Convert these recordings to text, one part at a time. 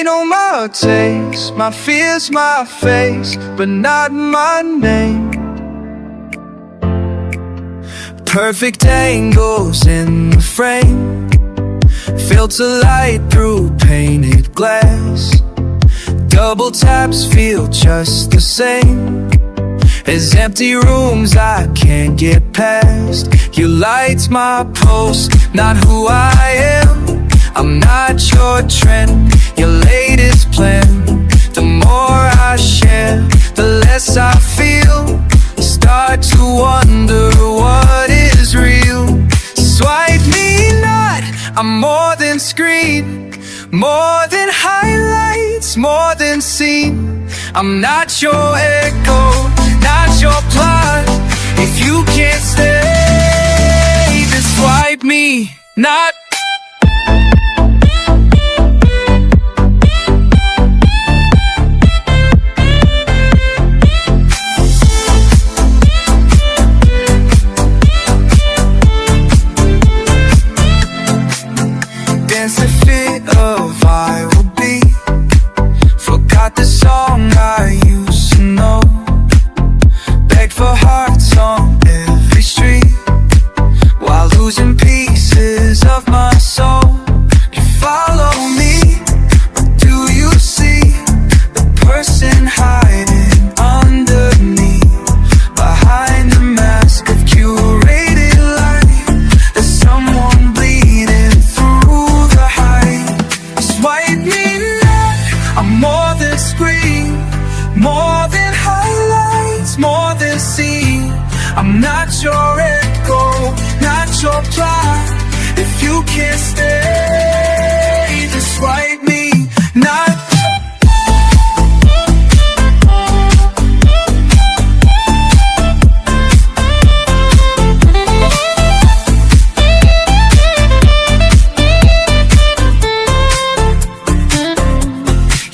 They know my taste, my fears, my face, but not my name. Perfect angles in the frame, filter light through painted glass. Double taps feel just the same as empty rooms I can't get past. You light my pulse, not who I am. I'm not your trend, your latest plan. The more I share, the less I feel. Start to wonder what is real. Swipe me not, I'm more than screen, more than highlights, more than scene. I'm not your echo, not your plot. If you can't stay, then swipe me not. Dance to fit a viral beat. Forgot the song I used to know. Begged for hearts on every street while losing pieces of my soul. You follow me, but do you see the person hiding underneath? Behind the mask of curated life, there's someone bleeding through the height. Swipe me not, I'm more than screen, more than highlights, more than scene. I'm not your echo, not your plot. If you can't stay, then swipe me not.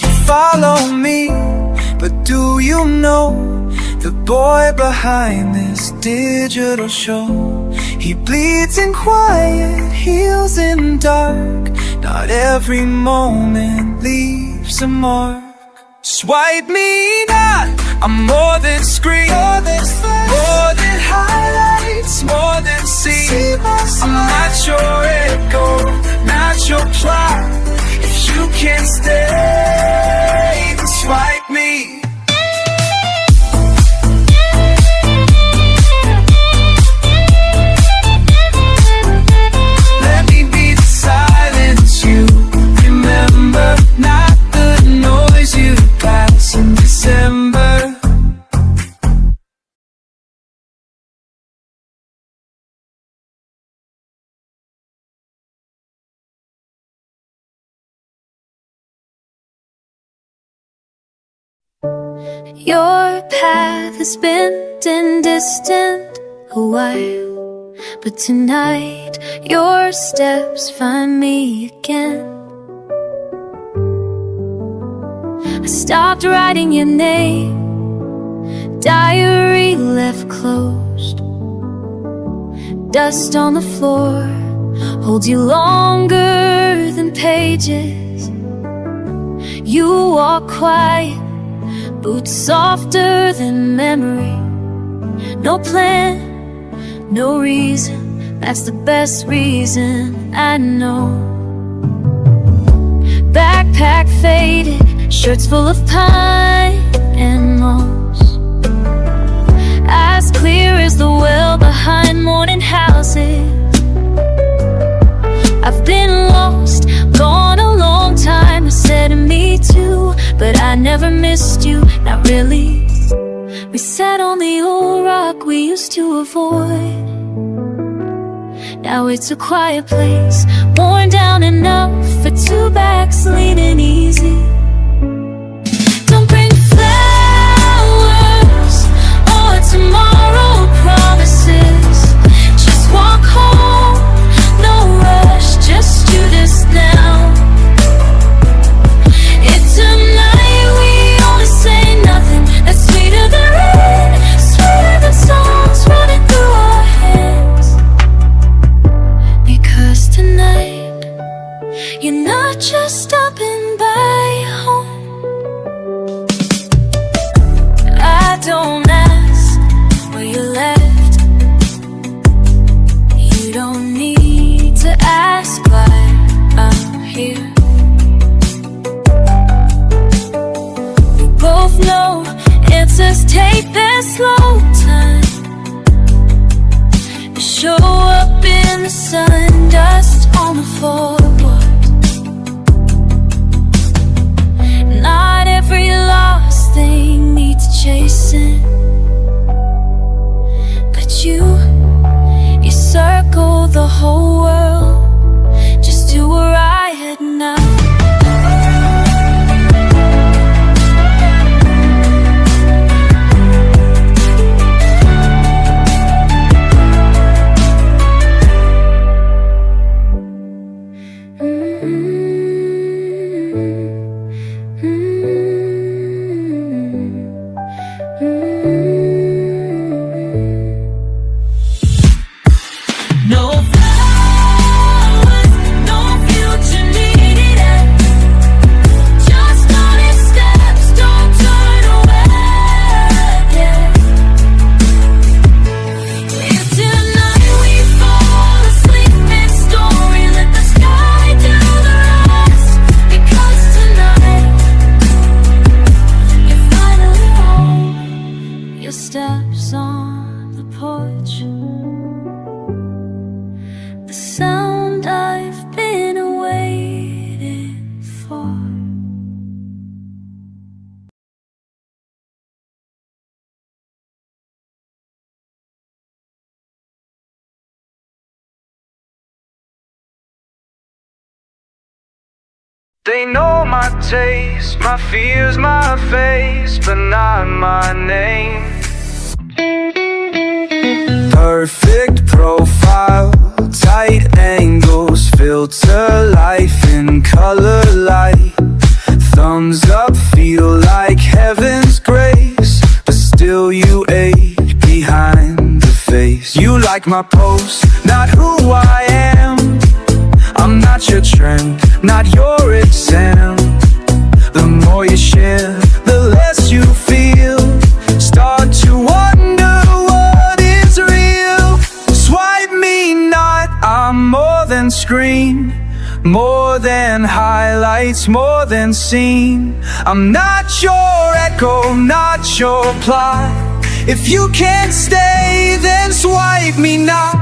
You follow me, but do you know the boy behind this digital show? He bleeds in quiet, heals in dark. Not every moment leaves a mark. Swipe me not, I'm more than screen, more than highlights, more than scene. I'm not your echo, not your plot. If you can't stay, then swipe me. Your path has been distant a while, but tonight your steps find me again. I stopped writing your name, diary left closed. Dust on the floor holds you longer than pages. You walk quiet, boots softer than memory. No plan, no reason, that's the best reason I know. Backpack faded, shirts full of pine and moss. As clear as the well behind morning houses. I've been lost, gone a long time. I said me too, but I never missed you, not really. We sat on the old rock we used to avoid. Now it's a quiet place, worn down enough for two backs leaning easy. Don't bring flowers or tomorrow promises. Just walk home, no rush, just do this now. It's tonight, we only say nothing. That's sweeter than rain, sweeter than songs running through our heads. Because tonight, you're not just stopping by, sun dust on the floorboard. Not every lost thing needs chasing, but you circle the whole world just to where I head now. Steps on the porch, the sound I've been waiting for. They know my taste, my fears, my face, but not my name. Perfect profile, tight angles, filter life in color light. Thumbs up feel like heaven's grace, but still you ache behind the face. You like my post, not who I am. I'm not your trend, not your exam. The more you share, the less you feel. Start to wonder what is real. Swipe me not, I'm more than screen, more than highlights, more than scene. I'm not your echo, not your plot. If you can't stay, then swipe me not.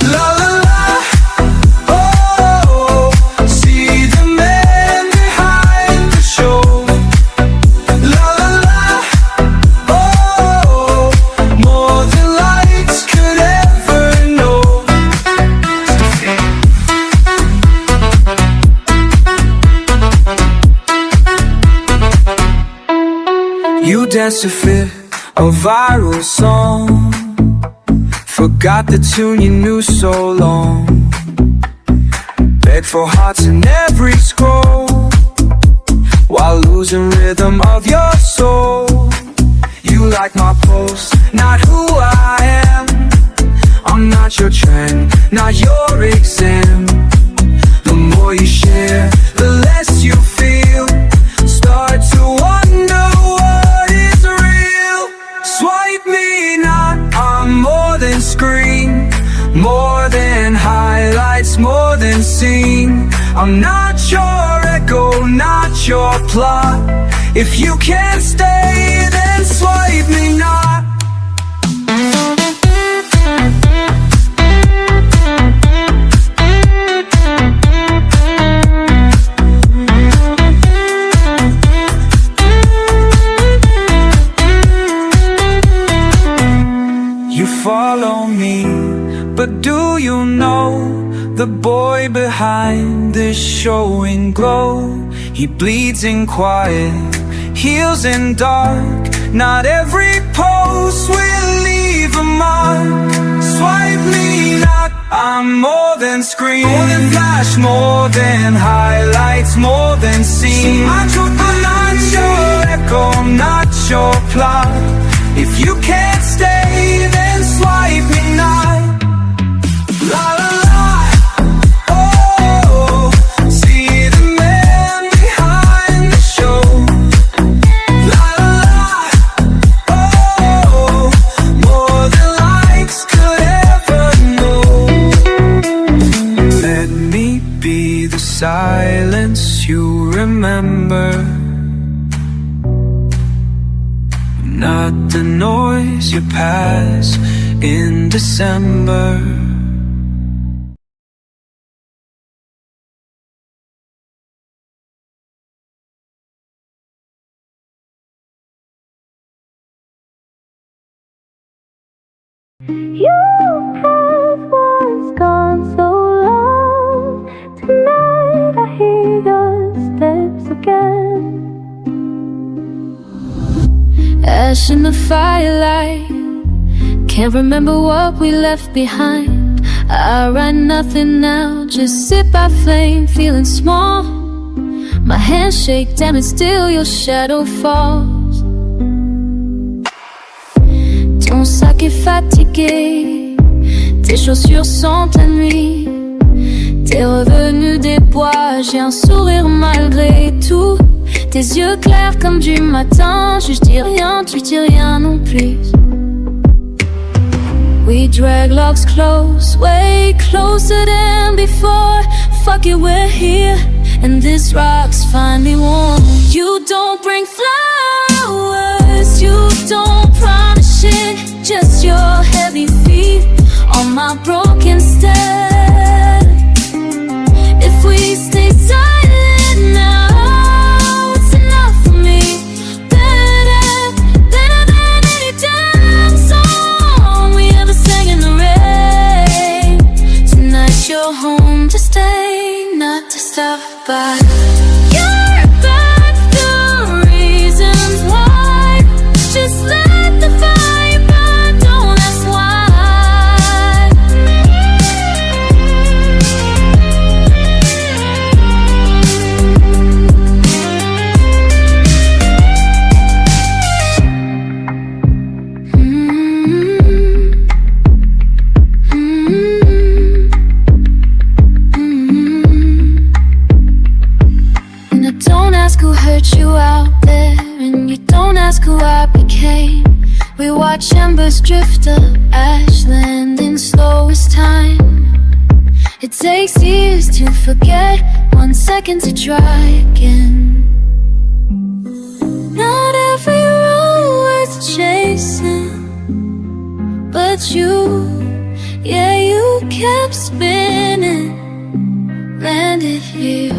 La la la. You danced to fit a viral song, forgot the tune you knew so long. Beg for hearts in every scroll, while losing rhythm of your soul. You like my post, not who I am. I'm not your trend, not your exam. The more you share, the less you feel. Start to wonder what is real. Swipe me not, I'm more than screen, more than highlights, more than scene. I'm not your echo, not your plot. If you can't stay, then swipe me not. You follow me, but do you know the boy behind this showing glow? He bleeds in quiet, heals in dark. Not every post will leave a mark. Swipe me not, I'm more than screen, more than flash, more than highlights, more than scene. I'm not your echo, I'm not your plot. If you can't stay, then swipe me not. La la la, oh, see the man behind the show. La la la, oh, more than likes could ever know. Let me be the silence you remember, not the noise you pass in December. You have was gone so long. Tonight I hear your steps again. Ash in the firelight. Can't remember what we left behind. I write nothing now, just sit by flame, feeling small. My hands shake, damn it, still your shadow falls. Ton sac est fatigué, tes chaussures sont à nuit. T'es revenu des bois, j'ai un sourire malgré tout. Tes yeux clairs comme du matin, je dis rien, tu dis rien non plus. We drag logs close, way closer than before. Fuck it, we're here, and this rock's finally warm. You don't bring flowers, you don't promise shit, just your heavy feet on my broken step. If we stay silent now, it's enough for me. Better than any damn song we ever sang in the rain. Tonight you're home to stay, not to stop by. You're back, the reasons why. Just let the fire burn, don't ask why. Don't ask who hurt you out there, and you don't ask who I became. We watch embers drift up, ashland in slowest time. It takes years to forget, 1 second to try again. Not every road worth chasing, but you, yeah, you kept spinning, landed here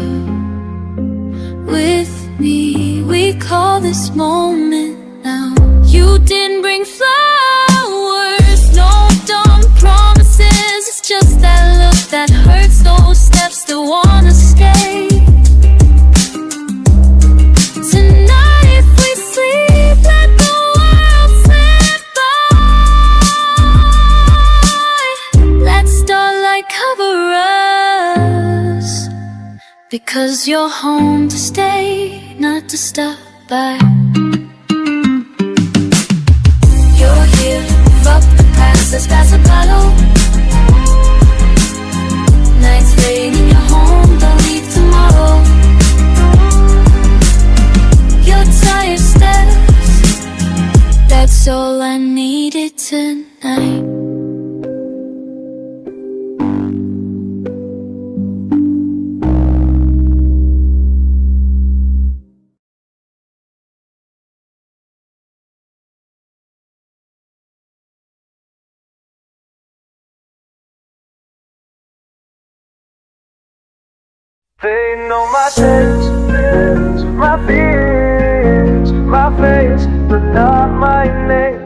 with me. We call this moment now. You didn't bring flowers, no dumb promises. It's just that look that hurts, those steps that wanna stay. Tonight if we sleep, let the world slip by. Let starlight cover us, because you're home to stay, not to stop by. You're here, move up the past, let's pass a bottle. Nights late in your home, don't leave tomorrow. Your tired steps, that's all I needed tonight. They know my taste, my fears, my face, but not my name.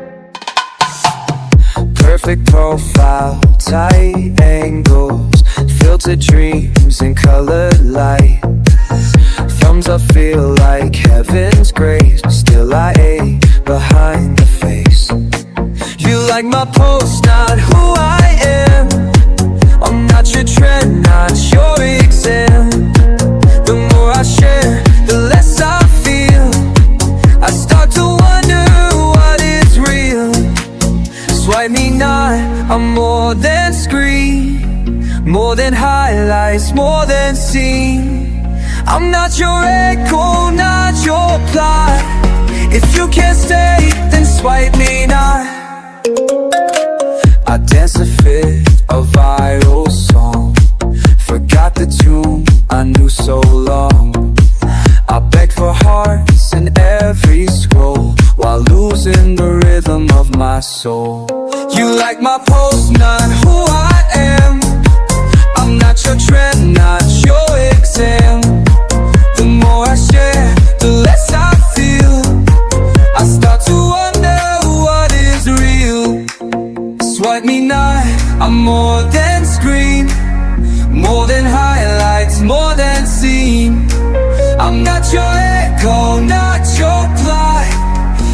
Perfect profile, tight angles, filtered dreams and colored light. Thumbs up feel like heaven's grace, but still I ache behind the face. You like my post, not who I am. I'm not your trend, not your exam. The more I share, the less I feel. I start to wonder what is real. Swipe me not, I'm more than screen, more than highlights, more than scene. I'm not your echo, not your plot. If you can't stay, then swipe me not. I dance a fit, a viral song. Forgot the tune I knew so long. I beg for hearts in every scroll, while losing the rhythm of my soul. You like my post, not who I am. I'm not your trend, not your exam. The more I share, the less I feel. I start to wonder what is real. swipe me not. I'm more than screen, more than highlights, more than scene. I'm not your echo, not your plot.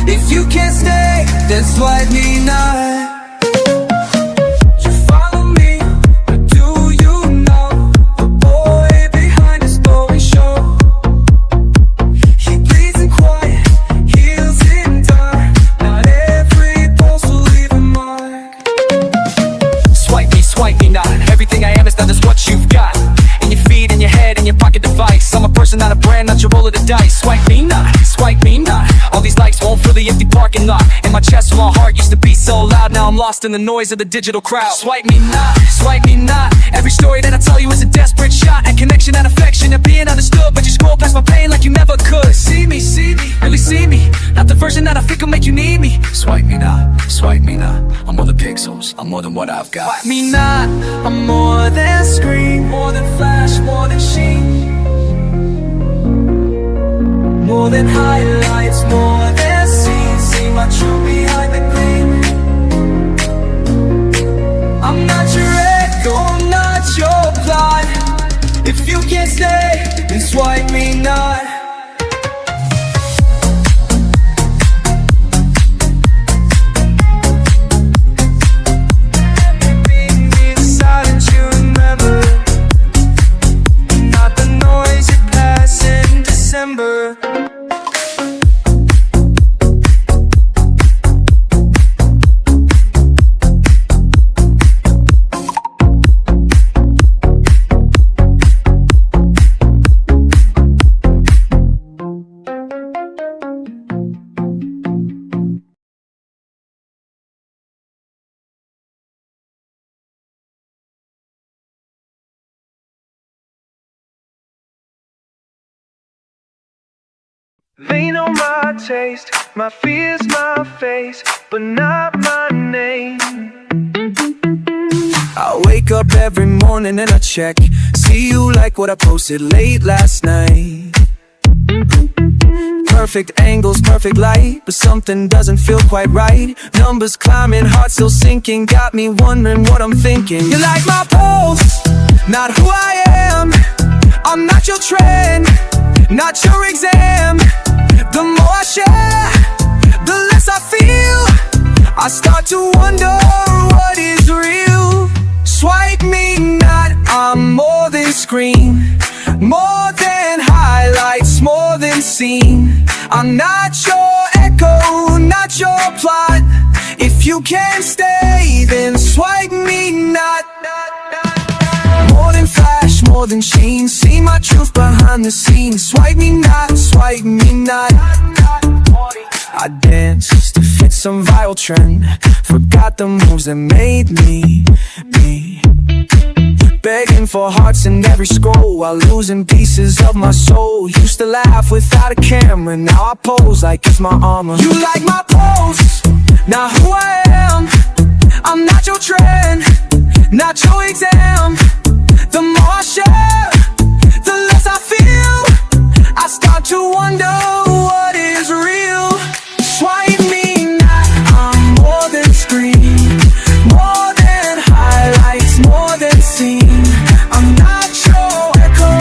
If you can't stay, then swipe me not. You follow me, but do you know the boy behind this boring show? He bleeds in quiet, heals in dark. Not every pulse will leave a mark. Swipe me not. Everything I am is not just what you've got. In your feed, in your head, in your pocket device. I'm a person, not a brand, not your roll of the dice. Swipe me not, swipe me not. All these likes won't fill the empty parking lot. In my chest, my heart used to beat so loud. Now I'm lost in the noise of the digital crowd. Swipe me not, swipe me not. Every story that I tell you is a desperate shot. And connection and affection and being understood. But you scroll past my pain like you never could. See me, really see me. Not the version that I think will make you need me. Swipe me not, swipe me not. I'm more than pixels, I'm more than what I've got. Swipe me not, I'm more than screen, more than flash, more than sheen. More than highlights, more than scenes. See my truth behind the gleam. I'm not your echo, I'm not your plot. If you can't stay, then swipe me not. They know my taste, my fears, my face, but not my name. I wake up every morning and I check. See you like what I posted late last night. Perfect angles, perfect light, but something doesn't feel quite right. Numbers climbing, heart still sinking, got me wondering what I'm thinking. You like my pose, not who I am. I'm not your trend, not your exam. The more I share, the less I feel. I start to wonder what is real. Swipe me not, I'm more than screen, more than highlights, more than scene. I'm not your echo, not your plot. If you can't stay, then swipe me not. More than flash, more than sheen. See my truth behind the scenes. Swipe me not, swipe me not. I danced to fit some viral trend. Forgot the moves that made me. Begging for hearts in every scroll while losing pieces of my soul. Used to laugh without a camera, now I pose like it's my armor. You like my pose, not who I am. I'm not your trend, not your exam. The more I share, the less I feel. I start to wonder what is real. Swipe me not, I'm more than screen, more than highlights, more than scene. I'm not your echo,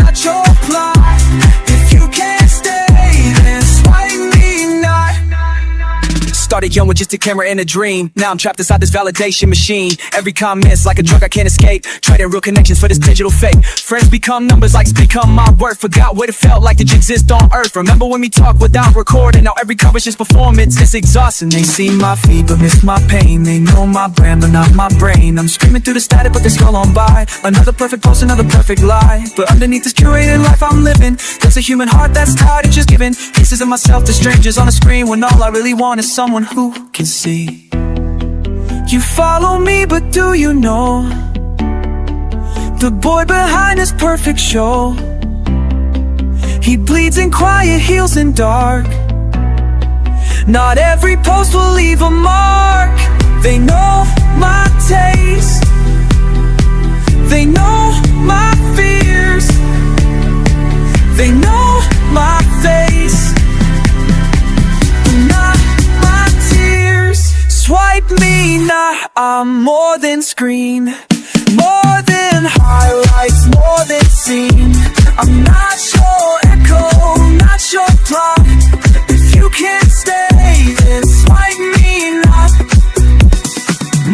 not your plot. If you can't stay, then swipe me not. Started young with just a camera and a dream. Now I'm trapped inside this validation machine. Every comment's like a drug I can't escape. Trading real connections for this digital fake. Friends become numbers, likes become my worth. Forgot what it felt like to exist on earth. Remember when we talked without recording? Now every cover's just performance, it's exhausting. They see my feet but miss my pain. They know my brand but not my brain. I'm screaming through the static but they scroll on by. Another perfect post, another perfect lie. But underneath this curated life I'm living, there's a human heart that's tired of just giving pieces of myself to strangers on a screen, when all I really want is someone who can see. You follow me, but do you know the boy behind this perfect show? He bleeds in quiet, heals in dark. Not every post will leave a mark. They know my taste, they know my fears, they know my face, but not my tears. Swipe me me not. I'm more than screen, more than highlights, more than scene. I'm not your echo, not your plot. If you can't stay, then swipe me not.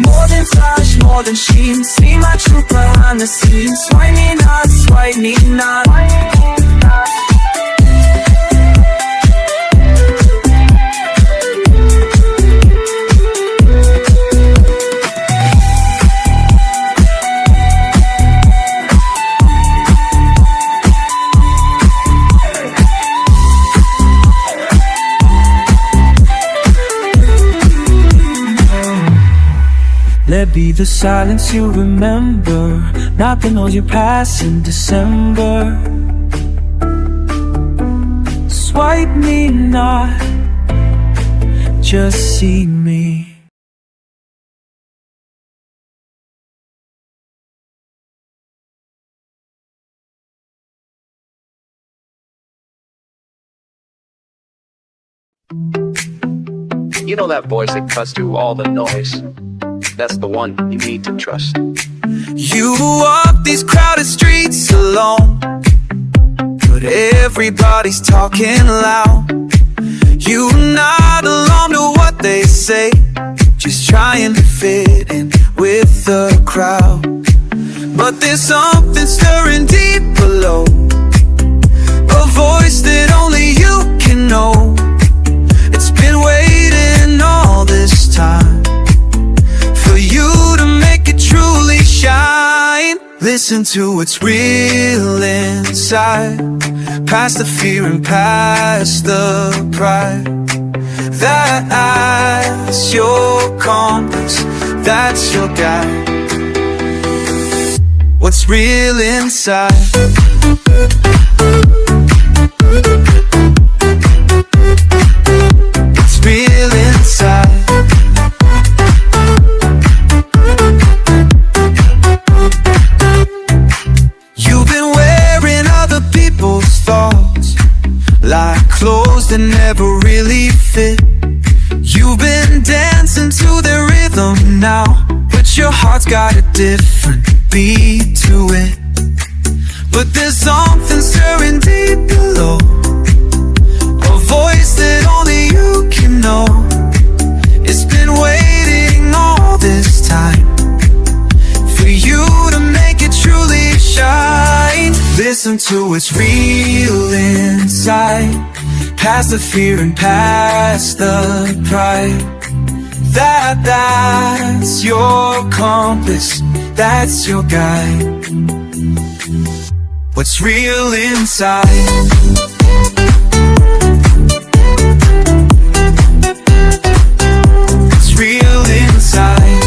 More than flash, more than sheen. See my truth behind the scenes. Swipe me not, swipe me not. Let be the silence you remember, not the noise you pass in December. Swipe me not, just see me. You know that voice that cuts through all the noise? That's the one you need to trust. You walk these crowded streets alone, but everybody's talking loud. You're not alarmed to what they say, just trying to fit in with the crowd. But there's something stirring deep below, a voice that only you can know. It's been waiting all this time for you to make it truly shine. Listen to what's real inside, past the fear and past the pride. That's your compass, that's your guide. What's real inside? What's real inside? You've been wearing other people's thoughts like clothes that never really fit. You've been dancing to their rhythm now, but your heart's got a different beat to it. But there's something stirring deep below, a voice that only you can know. It's been waiting all this time for you to make it truly shine. Listen to what's real inside, past the fear and past the pride. That's your compass, that's your guide. What's real inside? What's real inside?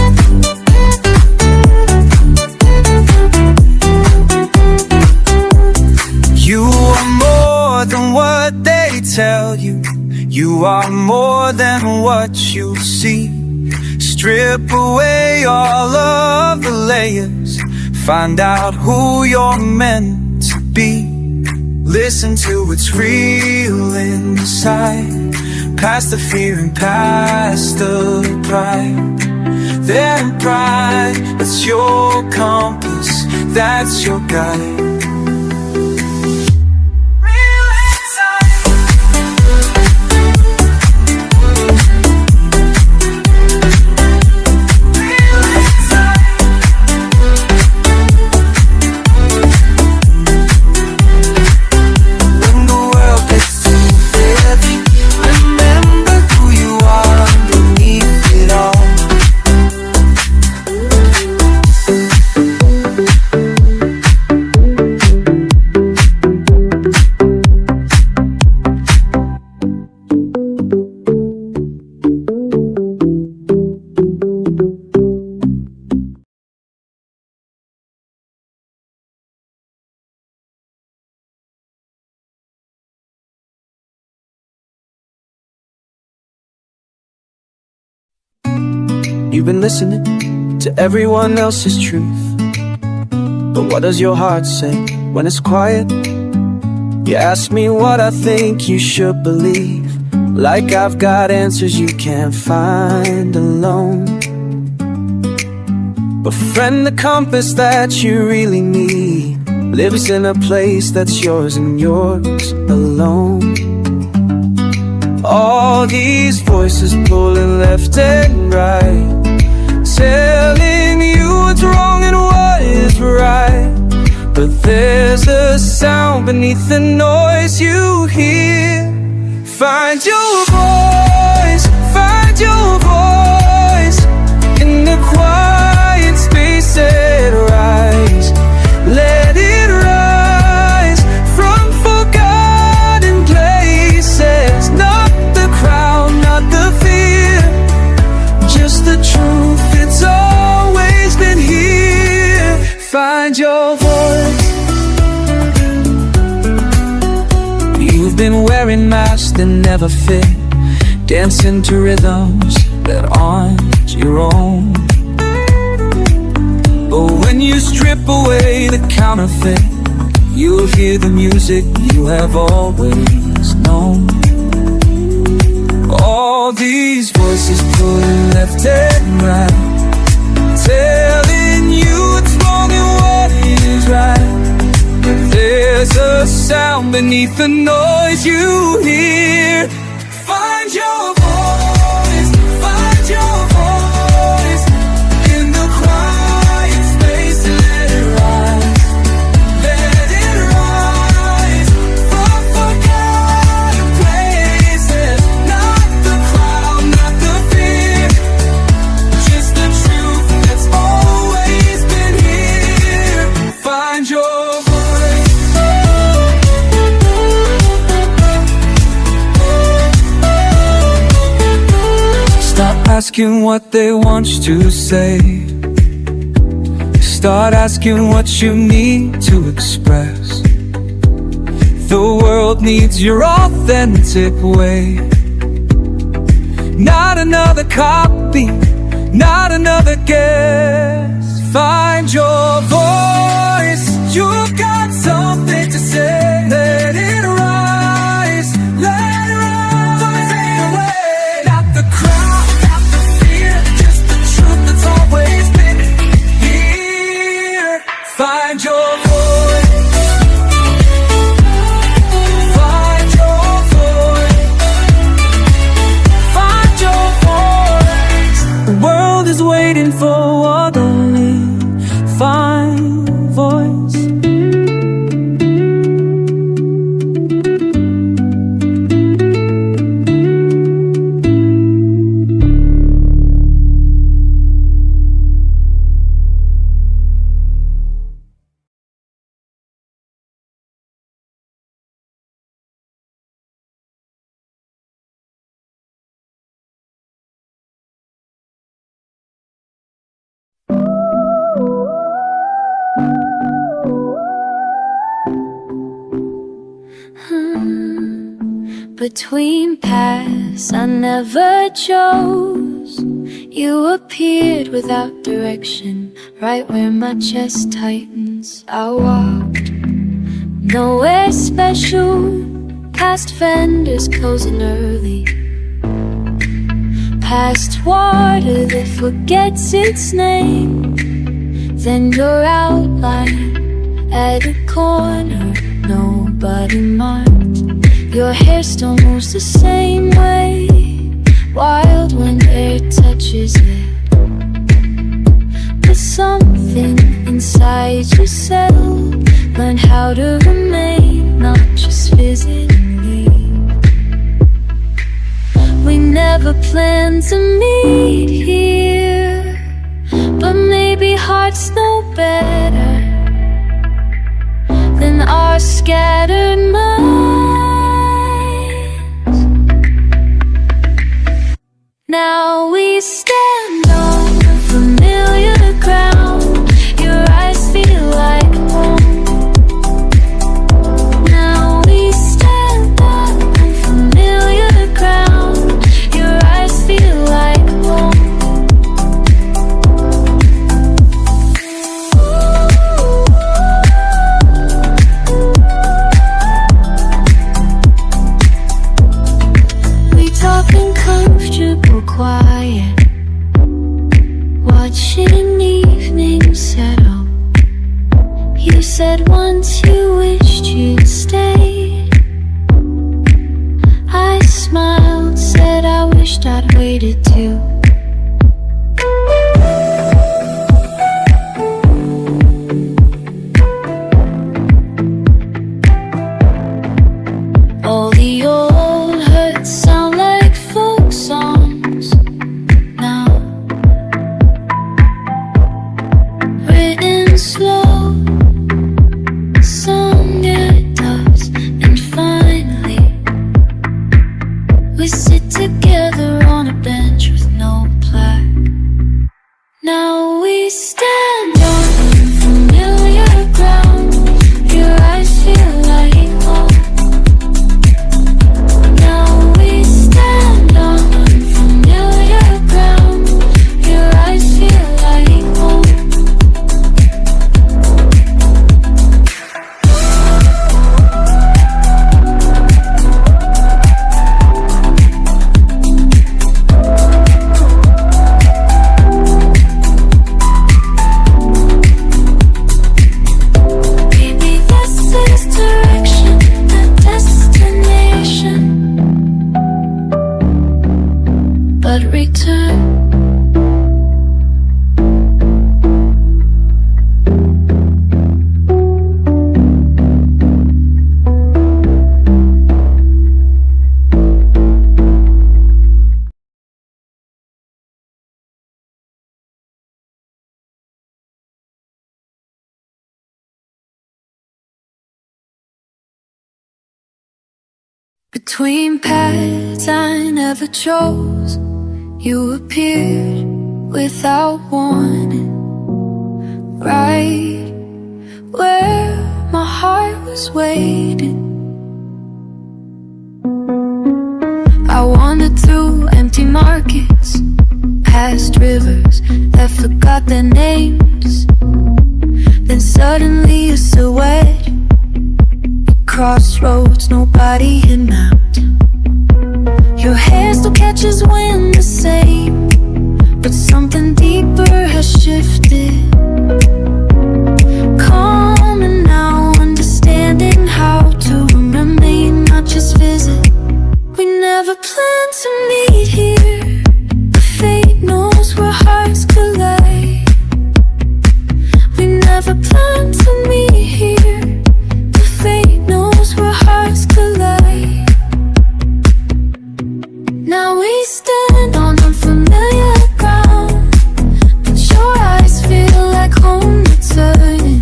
You are more than what they tell you. You are more than what you see. Strip away all of the layers, find out who you're meant to be. Listen to what's real inside, past the fear and past the pride. That pride, that's your compass, that's your guide. You've been listening to everyone else's truth, but what does your heart say when it's quiet? You ask me what I think you should believe, like I've got answers you can't find alone. a friend, the compass that you really need, lives in a place that's yours and yours alone. All these voices pulling left and right, telling you what's wrong and what is right. But there's a sound beneath the noise you hear. Find your voice, find your voice in the quiet spaces. Rise, let it rise from forgotten places. Not the crowd, not the fear, just the truth. It's always been here. Find your voice. You've been wearing masks that never fit, dancing to rhythms that aren't your own. But when you strip away the counterfeit, you'll hear the music you have always known. All these voices pulling left and right, telling you what's wrong and what is right. There's a sound beneath the noise you hear. Find your voice, find your voice in the quiet space and let it rise. Let it rise from forgotten places. Not the crowd, not the fear, just the truth that's always been here. Find your voice. Stop asking what they want you to say. Start asking what you need to express. The world needs your authentic way. Not another copy, not another guess. Find your voice. You've got something to say. Let it rise, let it rise. Don't fade away. Not the crowd, not the fear, just the truth that's always been here. Find your voice. Find your voice. Find your voice. The world is waiting for what only find voice. Between paths I never chose, you appeared without direction, right where my chest tightens. I walked nowhere special, past vendors closing early, past water that forgets its name. Then your outline at a corner, nobody marked. Your hair still moves the same way, wild when air touches it. But something inside you settled, learn how to remain, not just physically. We never planned to meet here, but maybe hearts know better than our scattered minds. Now we stand on familiar ground. Your eyes feel like home. Now we stand on familiar ground. Your eyes feel like home. We talking comfortable, quiet, watching evening settle. You said once you wished you'd stay. I smiled, said I wished I'd waited too. All the old hurts sound like folk songs now, written slow, sung at dusk, and finally we sit together on a bench with no plaque. Now we stand on familiar ground. Your eyes feel like home. Now we stand on familiar ground. Your eyes feel like home. Maybe this is direction, not destination, but return. Between paths I never chose, you appeared without warning, right where my heart was waiting. I wandered through empty markets, past rivers that forgot their names. Then suddenly a silhouette, crossroads nobody had mapped. Your hair still catches wind the same, but something deeper has shifted. Calm and now understanding how to remain, not just visit. We never planned to meet here, but fate knows where hearts collide. We never planned to meet here, but fate knows where hearts collide. Now we stand on unfamiliar ground, but your eyes feel like home returning.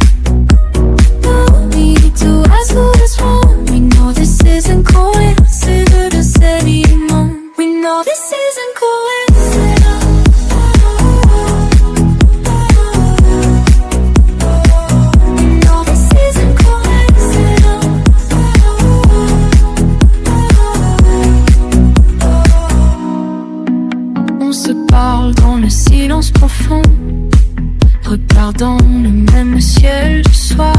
No need to ask what's wrong. We know this isn't coincidence anymore. We know this isn't coincidence. We know this isn't coincidence. On se parle dans le silence profond, regardant le même ciel du soir.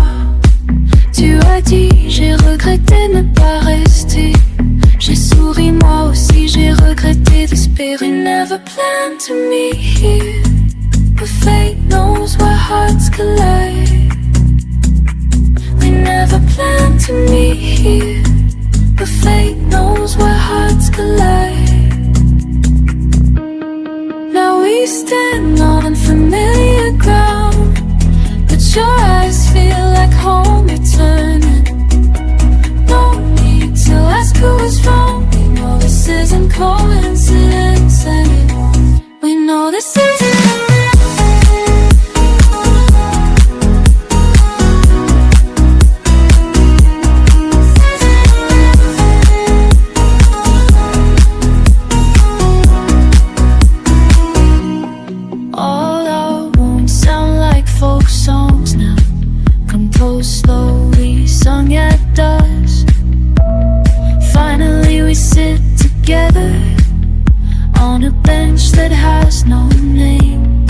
Tu as dit, j'ai regretté de ne pas rester. J'ai souri moi aussi, j'ai regretté d'espérer. We never planned to meet here, but fate knows where hearts collide. We never planned to meet here, but fate knows where hearts collide. Now we stand on unfamiliar ground, but your eyes feel like home returning. No need to ask who was wrong. We know this isn't coincidence anymore. We know this isn't. All our wounds sound like folk songs now, composed slowly, sung at dusk. Finally we sit together on a bench that has no name.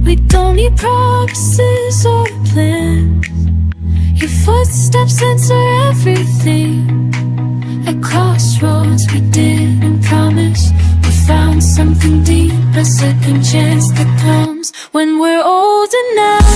We don't need promises or plans. Your footsteps answer everything. At crossroads we didn't promise. We found something deep, a second chance that comes when we're older now.